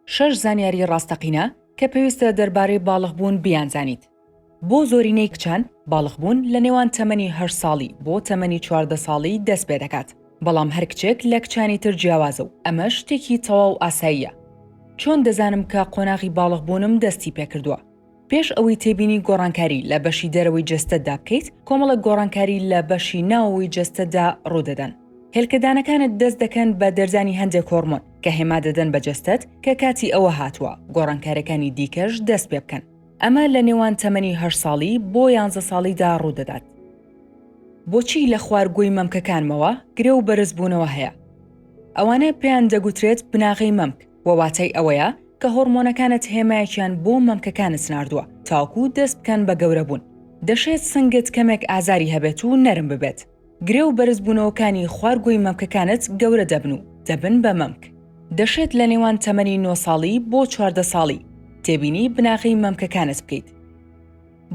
6 زانیاری ڕاستەقینە کە پێویستە دەربارەی باڵغبوون بیانزانیت. بۆ زۆرینەی کچان باڵغبوون لە نێوان تەمەنی 8 ساڵی بۆ تەمەنی 14 ساڵی دەست پێ دەکات. بەڵام هەر کچێک لە کچانی تر جیاوازە و ئەمە شتێکی تەواو ئاساییە. چۆن دەزانم کە قۆناغی باڵغبوونم دەستی پێکردووە؟ پێش ئەوەی تێبینی گۆڕانکاری لە بەشی دەرەوەی جەستەتدا بکەیت، کۆمەڵە گۆڕانکاری لە بەشی ناوەوەی جەستەتدا ڕوودەدەن. هێلکەدانەکانت دەست دەکەن بە دەرزانی هەندێک هۆرمۆن کە هێما دەدەن بە جەستەت کە کاتی ئەوە هاتووە گۆڕانکارەکانی دیکەش دەست پێ بکەن. ئەمە لە نێوان تەمەنی 8 ساڵی بۆ 11 ساڵیدا ڕوودەدات. بۆچی لە خواردگۆی مەمکەکانمەوە گرێ و بەرزبوونەوە هەیە؟ ئەوانە پێیان دەگوترێت بناغی مەمک، وەواتای ئەوەیە کە هۆرمۆنەکانت هێمایەکیان بۆ مەمکەکانت سناردووە تاکو دەست بکەن بە گەورەبوون. دەشێت سنگت کەمێک ئازاری هەبێت و نەرم ببێت. گرێ و بەرزبوونەوەکانی خواردگۆی مەمکەکانت گەورە دەبن و دەبن بە مەمک. دەشێت لە نێوان تەمەنی 9 ساڵی بۆ 14 ساڵی تێبینی بناغی مەمکەکانت بکەیت.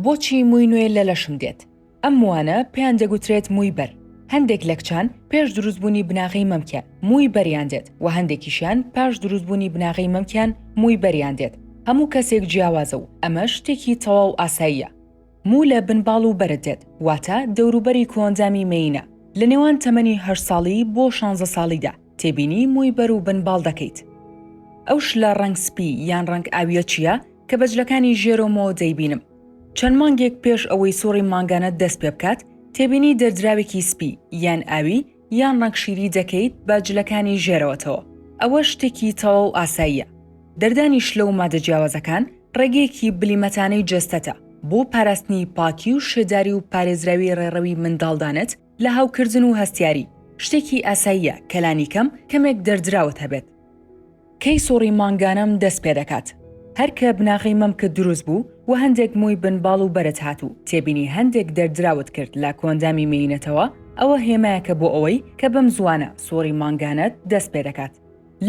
بۆچی مووی نوێ لە لەشم دێت؟ ئەم وانە پێیان دەگوترێت مووی بەر. هەندێک لە کچان پێش دروستبوونی بناغی مەمکە مووی بەریان دێت و هەندێکیشیان پاش دروستبوونی بناغی مەمکیان مووی بەریان دێت. هەموو کەسێک جیاوازە و ئەمە شتێکی تەواو ئاساییە. موو لە بنباڵ و بەرت دێت، واتە دەوروبەری کۆندامی مەینە. لە نێوان تەمەنی 8 ساڵی بۆ 16 ساڵیدا تێبینی مووی بەر و بنباڵ دەکەیت. ئەوش لە ڕەنگ سپی یان ڕەنگ ئاویە چییە کە بەجلەکانی ژێرۆمەوە دەیبینم. چەند مانگێک پێش ئەوەی سۆڕی مانگانە دەست پێ بکات، تێبینی دەردراوێکی سپی یان ئاوی یان ڕەنگ شیری دەکەیت بە جلەکانی ژێرەوەتەوە. ئەوە شتێکی تەواو ئاساییە. دەردانی شلە و مادە جیاوازەکان ڕێگەیەکی بلیمەتانەی جەستەتە بۆ پاراستنی پاکی و شێداری و پارێزراوی ڕێڕەوی منداڵدانت لە هاوکردن و هەستیاری. شتێکی ئاساییە کەلانی کەم کەمێک دەردراوت هەبێت. کەی سۆڕی مانگانەم دەست پێ دەکات. هەر کە بناغی مەمکە دروست بوو و هەندێک مووی بنباڵ و بەرت هاتوو تێبینی هەندێک دەردراوت کرد لە کۆندامی مێینەتەوە، ئەوە هێمایەکە بۆ ئەوەی کە بەم زوانە سۆڕی مانگانت دەست پێ دەکات.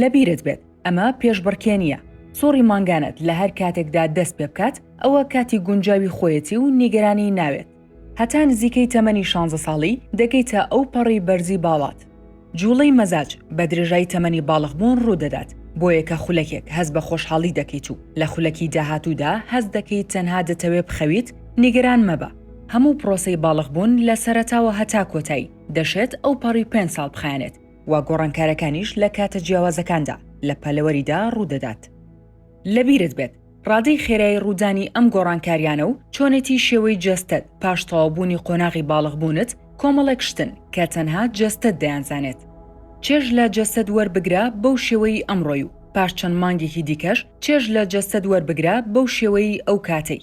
لەبیرت بێت ئەمە پێشبڕکێنیە. سۆڕی مانگانت لە هەر کاتێکدا دەست پێ بکات ئەوە کاتی گونجاوی خۆیەتی و نیگەرانی ناوێت. هەتا نزیکەی تەمەنی 16 ساڵی دەگەیتە ئەو پەڕی بەرزی باڵات. جوڵەی مەزاج بە درێژایی تەمەنی باڵغبوون ڕوودەدات. بۆیە کە خولەکێک هەز بە خۆشحاڵی دەکەیت و لە خولەکی داهاتوودا هەز دەکەیت تەنها دەتەوێت بخەویت، نیگەران مەبە. هەموو پرۆسەی باڵغبوون لە سەرەتاوە هەتا کۆتایی دەشێت ئەو پەڕی 5 ساڵ بخایەنێت و گۆڕانکارەکانیش لە کاتە جیاوازەکاندا لە پەلەوەریدا ڕوودەدات. لەبیرت بێت ڕادەی خێرایی ڕوودانی ئەم گۆڕانکاریانە و چۆنێتی شێوەی جەستەت پاش تەواوبوونی قۆناغی باڵغبوونت کۆمەڵێک شتن کە تەنها جەستەت دەیانزانێت. چێژ لە جەستەت وەربگرا بەو شێوەی ئەمڕۆی و پاش چەند مانگێکی دیکەش چێژ لە جەستەت وەربگرا بەو شێوەی ئەو کاتەی.